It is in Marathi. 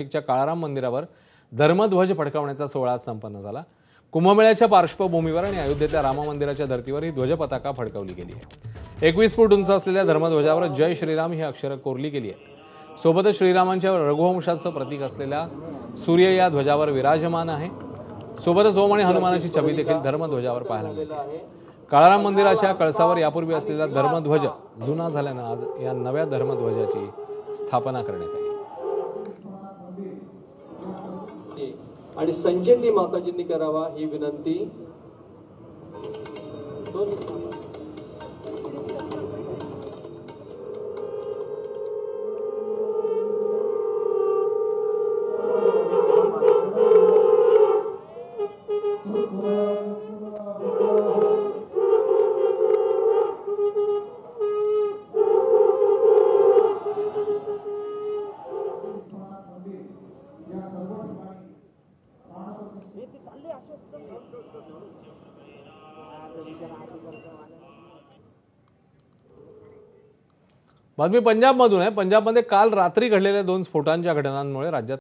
नाशिकच्या काळाराम मंदिरावर धर्मध्वज फडकावण्याचा सोहळा संपन्न झाला। कुंभमेळ्याच्या पार्श्वभूमीवर आणि अयोध्येतल्या राम मंदिराच्या धर्तीवर ही ध्वज पताका फडकवली गेली आहे। 21 फूट उंच असलेल्या धर्मध्वजावर जय श्रीराम ही अक्षरं कोरली गेली आहेत। सोबतच श्रीरामांच्या रघुवंशाचं प्रतीक असलेला सूर्य या ध्वजावर विराजमान आहे। सोबतच ओम आणि हनुमानाची छबी देखील धर्मध्वजावर पाहायला मिळते। काळाराम मंदिराच्या कळसावर यापूर्वी असलेला धर्मध्वज जुना झाल्यानं आज या नव्या धर्मध्वजाची स्थापना करण्यात आली। आणि संजयनी माताजींनी करावा ही विनंती। बातमी पंजाबमधून आहे। पंजाबमध्ये काल रात्री घडलेल्या 2 स्फोटांच्या घटनांमुळे राज्यात